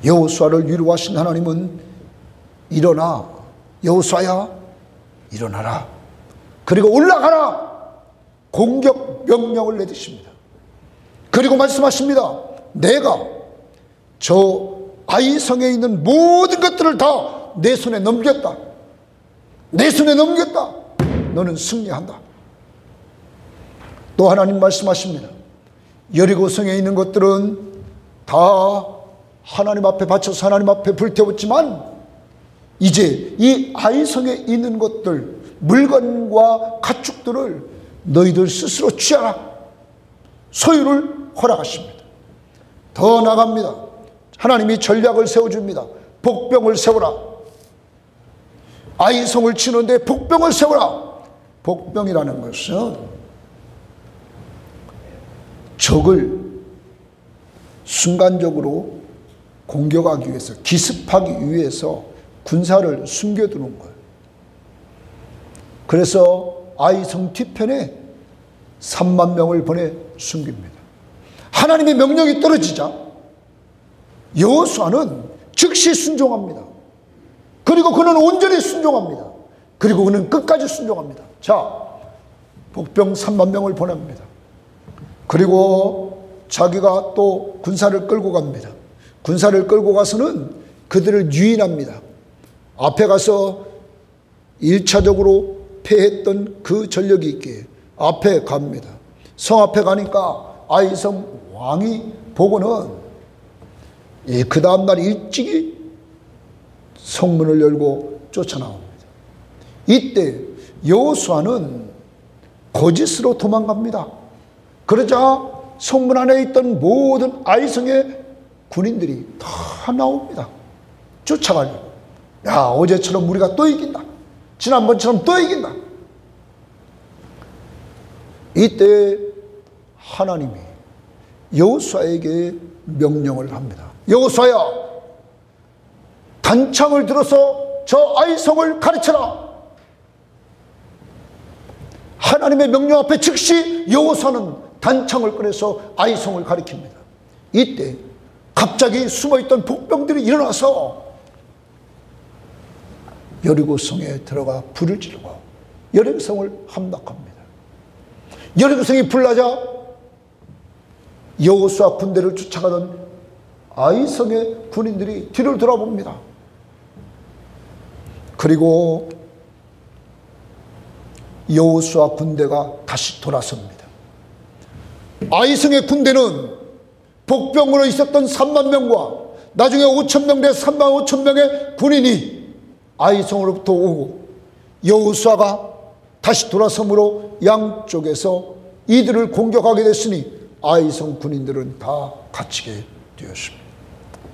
여호수아를 위로하신 하나님은 일어나 여호수아야 일어나라 그리고 올라가라 공격 명령을 내리십니다. 그리고 말씀하십니다. 내가 저 아이성에 있는 모든 것들을 다 내 손에 넘겼다. 내 손에 넘겼다. 너는 승리한다. 또 하나님 말씀하십니다. 여리고성에 있는 것들은 다 하나님 앞에 바쳐서 하나님 앞에 불태웠지만 이제 이 아이성에 있는 것들 물건과 가축들을 너희들 스스로 취하라. 소유를 허락하십니다. 더 나갑니다. 하나님이 전략을 세워줍니다. 복병을 세워라. 아이성을 치는데 복병을 세워라. 복병이라는 것은 적을 순간적으로 공격하기 위해서 기습하기 위해서 군사를 숨겨두는 거예요. 그래서 아이성 뒤편에 3만 명을 보내 숨깁니다. 하나님의 명령이 떨어지자 여호수아는 즉시 순종합니다. 그리고 그는 온전히 순종합니다. 그리고 그는 끝까지 순종합니다. 자, 복병 3만 명을 보냅니다. 그리고 자기가 또 군사를 끌고 갑니다. 군사를 끌고 가서는 그들을 유인합니다. 앞에 가서 1차적으로 패했던 그 전력이 있기에 앞에 갑니다. 성 앞에 가니까 아이성 왕이 보고는 그 다음날 일찍이 성문을 열고 쫓아나옵니다. 이때 여호수아는 거짓으로 도망갑니다. 그러자 성문 안에 있던 모든 아이성의 군인들이 다 나옵니다. 쫓아가려고. 야, 어제처럼 우리가 또 이긴다. 지난번처럼 또 이긴다. 이때 하나님이 여호수아에게 명령을 합니다. 여호수아야, 단창을 들어서 저 아이성을 가르쳐라. 하나님의 명령 앞에 즉시 여호수아는 단창을 꺼내서 아이성을 가리킵니다. 이때 갑자기 숨어있던 복병들이 일어나서 여리고성에 들어가 불을 지르고 여리고성을 함락합니다. 여리고성이 불나자 여호수아 군대를 쫓아가던 아이성의 군인들이 뒤를 돌아봅니다. 그리고 여호수아 군대가 다시 돌아섭니다. 아이성의 군대는 복병으로 있었던 3만 명과 나중에 5천 명 대 3만 5천 명의 군인이 아이성으로부터 오고 여호수아가 다시 돌아섬으로 양쪽에서 이들을 공격하게 됐으니 아이성 군인들은 다 갇히게 되었습니다.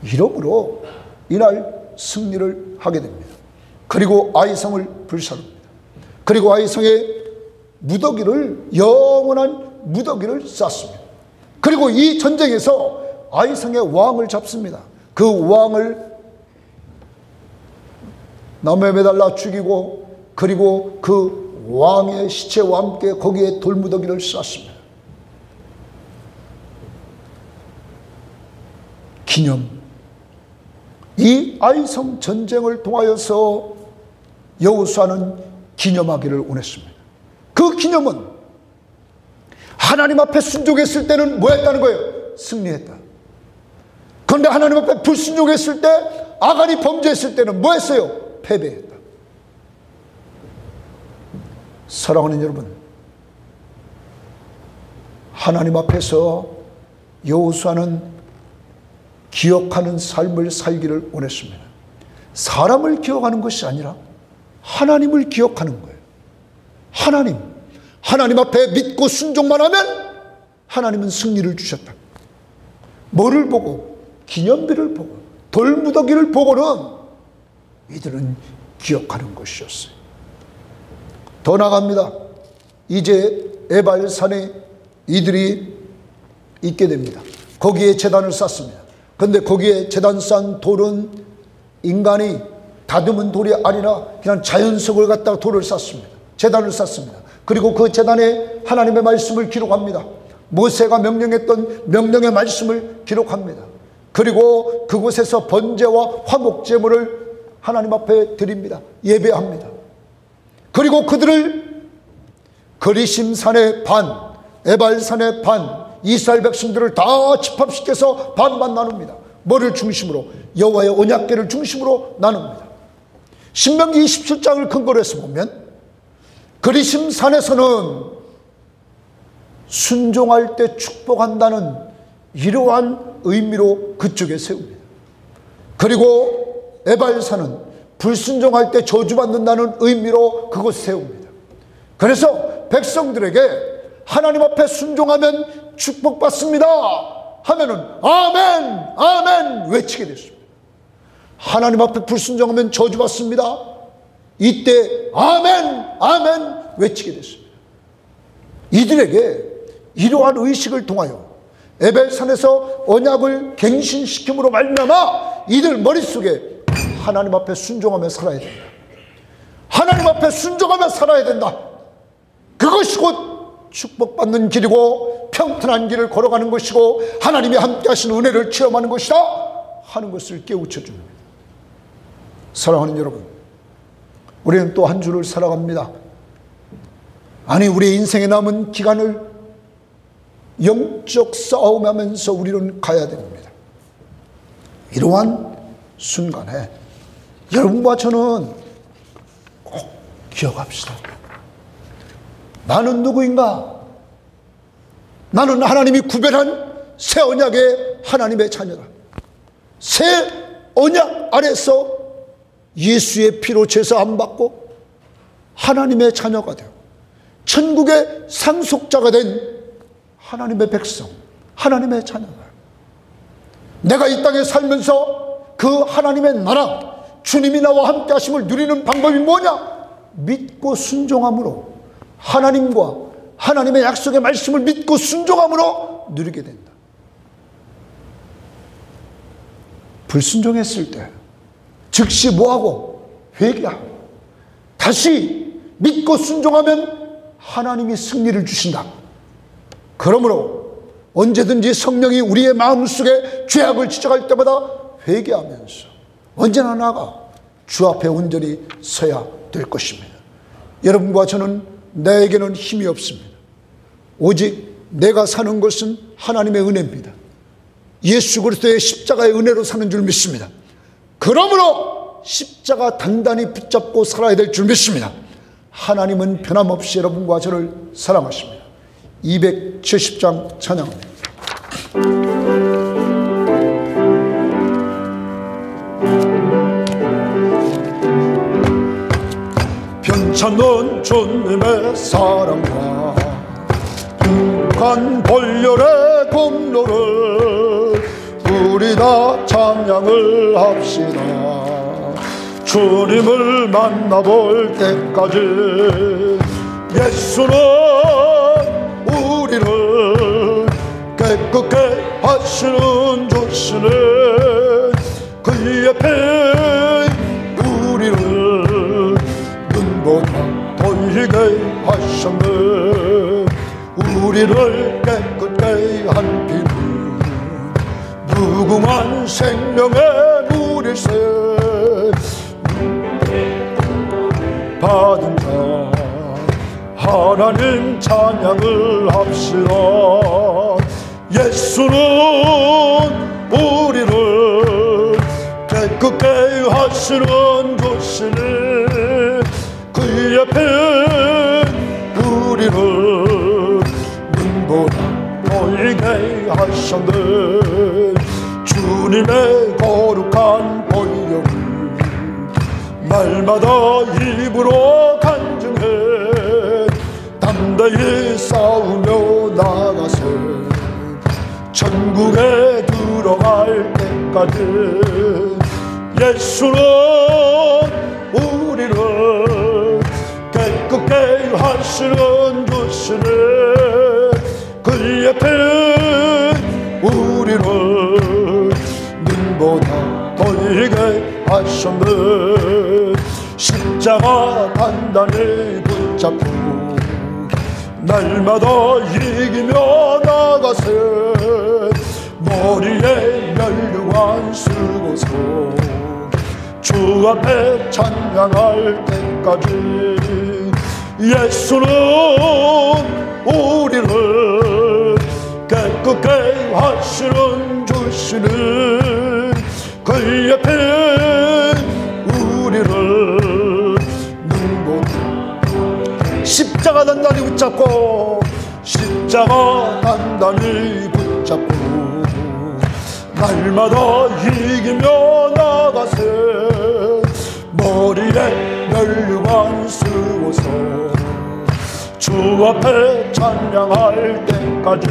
이러므로 이날 승리를 하게 됩니다. 그리고 아이성을 불사릅니다. 그리고 아이성의 무더기를, 영원한 무더기를 쌓습니다. 그리고 이 전쟁에서 아이성의 왕을 잡습니다. 그 왕을 나무에 매달라 죽이고, 그리고 그 왕의 시체와 함께 거기에 돌무더기를 쌓습니다. 기념, 이 아이성 전쟁을 통하여서 여호수아는 기념하기를 원했습니다. 그 기념은 하나님 앞에 순종했을 때는 뭐 했다는 거예요? 승리했다. 그런데 하나님 앞에 불순종했을 때, 아간이 범죄했을 때는 뭐 했어요? 패배했다. 사랑하는 여러분, 하나님 앞에서 여호수아는 기억하는 삶을 살기를 원했습니다. 사람을 기억하는 것이 아니라 하나님을 기억하는 거예요. 하나님 앞에 믿고 순종만 하면 하나님은 승리를 주셨다. 뭐를 보고? 기념비를 보고, 돌무더기를 보고는 이들은 기억하는 것이었어요. 더 나갑니다. 이제 에발산에 이들이 있게 됩니다. 거기에 제단을 쌓습니다. 그런데 거기에 제단 쌓은 돌은 인간이 다듬은 돌이 아니라 그냥 자연석을 갖다가 돌을 쌓습니다. 제단을 쌓습니다. 그리고 그 제단에 하나님의 말씀을 기록합니다. 모세가 명령했던 명령의 말씀을 기록합니다. 그리고 그곳에서 번제와 화목제물을 하나님 앞에 드립니다. 예배합니다. 그리고 그들을 그리심산의 반, 에발산의 반, 이스라엘 백성들을 다 집합시켜서 반반 나눕니다. 뭐를 중심으로? 여호와의 언약궤를 중심으로 나눕니다. 신명기 27장을 근거로 해서 보면 그리심산에서는 순종할 때 축복한다는 이러한 의미로 그쪽에 세웁니다. 그리고 에발산은 불순종할 때 저주받는다는 의미로 그곳에 세웁니다. 그래서 백성들에게 하나님 앞에 순종하면 축복받습니다 하면은 아멘 아멘 외치게 됐습니다. 하나님 앞에 불순종하면 저주받습니다. 이때 아멘 아멘 외치게 됐습니다. 이들에게 이러한 의식을 통하여 에벨산에서 언약을 갱신시킴으로 말미암아 이들 머릿속에 하나님 앞에 순종하며 살아야 된다. 하나님 앞에 순종하며 살아야 된다. 그것이 곧 축복받는 길이고 평탄한 길을 걸어가는 것이고 하나님이 함께 하신 은혜를 체험하는 것이다 하는 것을 깨우쳐 줍니다. 사랑하는 여러분, 우리는 또 한 주를 살아갑니다. 아니, 우리의 인생에 남은 기간을 영적 싸움하면서 우리는 가야 됩니다. 이러한 순간에 여러분과 저는 꼭 기억합시다. 나는 누구인가? 나는 하나님이 구별한 새 언약의 하나님의 자녀다. 새 언약 아래서 예수의 피로 제사함 받고 하나님의 자녀가 되고 천국의 상속자가 된 하나님의 백성, 하나님의 자녀다. 내가 이 땅에 살면서 그 하나님의 나라, 주님이 나와 함께 하심을 누리는 방법이 뭐냐? 믿고 순종함으로, 하나님과 하나님의 약속의 말씀을 믿고 순종함으로 누리게 된다. 불순종했을 때 즉시 뭐하고? 회개하고 다시 믿고 순종하면 하나님이 승리를 주신다. 그러므로 언제든지 성령이 우리의 마음속에 죄악을 지적할 때마다 회개하면서 언제나 나아가 주 앞에 온전히 서야 될 것입니다. 여러분과 저는 나에게는 힘이 없습니다. 오직 내가 사는 것은 하나님의 은혜입니다. 예수 그리스도의 십자가의 은혜로 사는 줄 믿습니다. 그러므로 십자가 단단히 붙잡고 살아야 될 줄 믿습니다. 하나님은 변함없이 여러분과 저를 사랑하십니다. 270장 찬양합니다. 변찮는 주님의 사랑과 북한 벌열의 공로를 우리 다 찬양을 합시다. 주님을 만나볼 때까지 예수는 우리를 깨끗게 하시는 주시네. 그의 피 우리를 눈보다 돌리게 하셨네. 우리를 깨끗게 한 피는 무궁한 생명의 물일세. 받은 자 하나님 찬양을 합시다. 예수는 우리를 깨끗게 하시는 주시니 그의 피 우리를 눈보다 보이게 하셨네. 주님의 거룩한 보혈을 날마다 입으로 간증해 담대히 싸우며 나가세. 천국에 들어갈 때까지 예수는 우리를 깨끗게 하시는 주시네. 그의 피 우리를 눈보다 보이게 하셨네. 십자가 단단히 붙잡고 날마다 이기며 나가세. 머리에 멸류관 쓰고서 주 앞에 찬양할 때까지 예수는 우리를 깨끗게 하시는 주시는 그의 피 우리를 눈보다 십자가 단단히 붙잡고 십자가 단단히 붙잡고 날마다 이기며 나가세. 머리에 멸류관 쓰고서 주 앞에 찬양할 때까지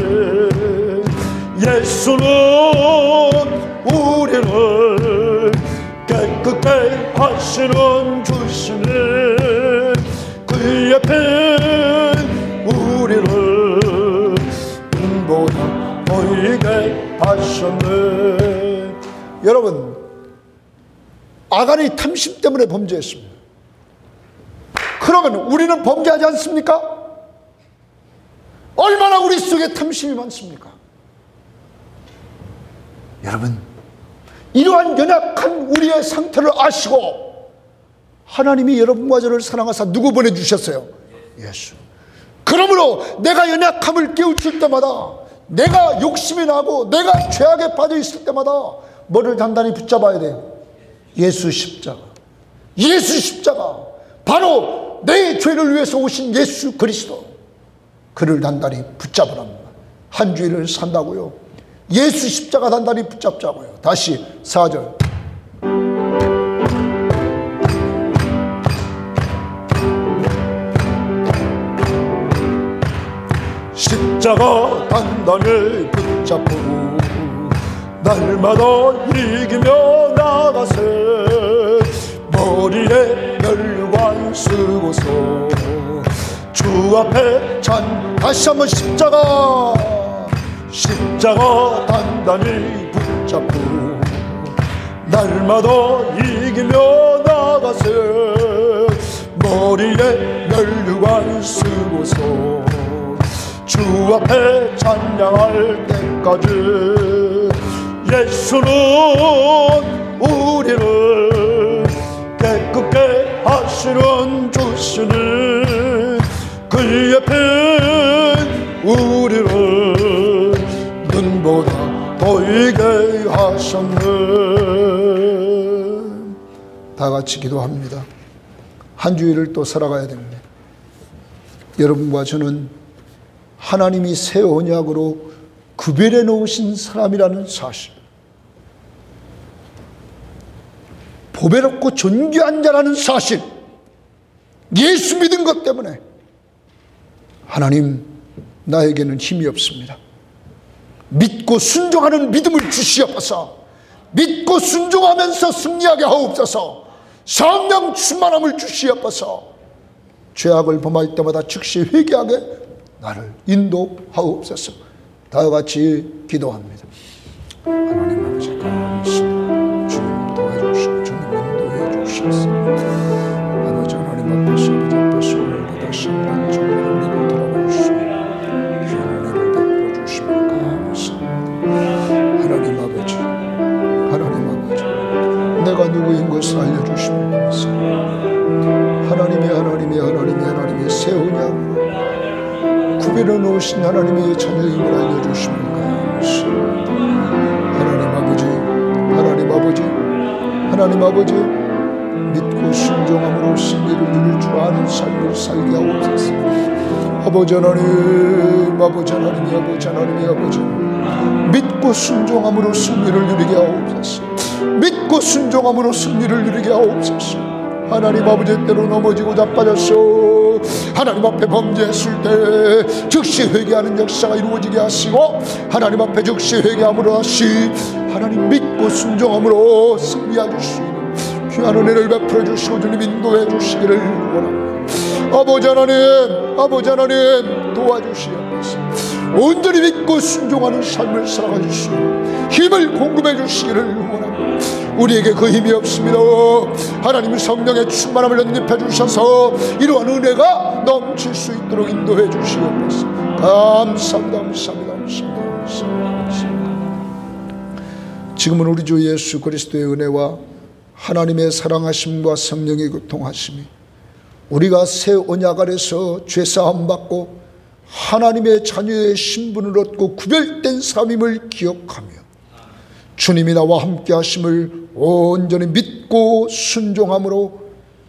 예수는 우리를 깨끗게 하시는 주시니 그의 피 우리를 눈보다 보이게 하셨네. 여러분, 아간이 탐심 때문에 범죄했습니다. 그러면 우리는 범죄하지 않습니까? 얼마나 우리 속에 탐심이 많습니까? 여러분, 이러한 연약한 우리의 상태를 아시고 하나님이 여러분과 저를 사랑하사 누구 보내주셨어요? 예수. 그러므로 내가 연약함을 깨우칠 때마다, 내가 욕심이 나고 내가 죄악에 빠져 있을 때마다 뭐를 단단히 붙잡아야 돼요? 예수 십자가. 예수 십자가. 바로 내 죄를 위해서 오신 예수 그리스도, 그를 단단히 붙잡으라. 한 주일을 산다고요? 예수 십자가 단단히 붙잡자고요. 다시 4절. 십자가 단단히 붙잡고 날마다 이기며 나가세. 머리에 멸관 쓰고서 주 앞에 다시 한번 십자가 단단히 붙잡고 날마다 이기며 나가세. 머리에 멸관 쓰고서 주 앞에 찬양할 때까지 예수는 우리를 깨끗게 하시는 주시니 그의 피 우리를 눈보다 보이게 하셨네. 다 같이 기도합니다. 한 주일을 또 살아가야 됩니다. 여러분과 저는 하나님이 새 언약으로 구별해 놓으신 사람이라는 사실, 보배롭고 존귀한 자라는 사실, 예수 믿은 것 때문에 하나님, 나에게는 힘이 없습니다. 믿고 순종하는 믿음을 주시옵소서. 믿고 순종하면서 승리하게 하옵소서. 성령 충만함을 주시옵소서. 죄악을 범할 때마다 즉시 회개하게 나를 인도하옵소서. 다 같이 기도합니다. 하나님 아버지 감사합니다. 주님 도와주시고 주님 인도해 주시옵소서. 아버지 하나님 앞에서 오늘도 다시 한번 정말 우리를 돌아보시고 귀한 은혜를 베풀어 주시면 감사합니다. 하나님 아버지 내가 누구인 것을 알려주시면 감사합니다. 하나님의 새 언약으로 구별해 놓으신 하나님의 자녀임을 알려주시면 감사합니다. 하나님 아버지 믿고 순종함으로 승리를 누릴 줄 아는 삶을 살게 하옵소서. 아버지 하나님 믿고 순종함으로 승리를 누리게 하옵소서. 믿고 순종함으로 승리를 누리게 하옵소서. 하나님 아버지 때로 넘어지고 자빠졌어 하나님 앞에 범죄했을 때 즉시 회개하는 역사가 이루어지게 하시고 하나님 앞에 즉시 회개함으로 하시 하나님 믿고 순종함으로 승리해 주시는 귀한 은혜를 베풀어 주시고 주님 인도해 주시기를 원합니다. 아버지 하나님 도와주시옵소서. 온전히 믿고 순종하는 삶을 살아가 주시고 힘을 공급해 주시기를 원합니다. 우리에게 그 힘이 없습니다. 하나님의 성령의 충만함을 연립해 주셔서 이러한 은혜가 넘칠 수 있도록 인도해 주시옵소서. 감사합니다. 지금은 우리 주 예수 그리스도의 은혜와 하나님의 사랑하심과 성령의 교통하심이 우리가 새 언약 아래서 죄사함 받고 하나님의 자녀의 신분을 얻고 구별된 사람임을 기억하며 주님이 나와 함께 하심을 온전히 믿고 순종함으로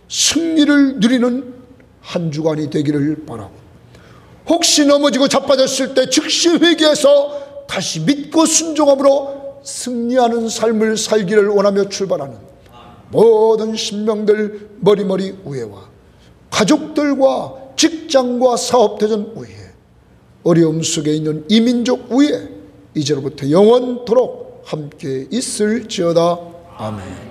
승리를 누리는 한 주간이 되기를 바라고, 혹시 넘어지고 자빠졌을 때 즉시 회개해서 다시 믿고 순종함으로 승리하는 삶을 살기를 원하며 출발하는 모든 신명들 머리머리 우애와 가족들과 직장과 사업대전 우애, 어려움 속에 있는 이민족 우애 이제로부터 영원토록 함께 있을지어다. 아멘.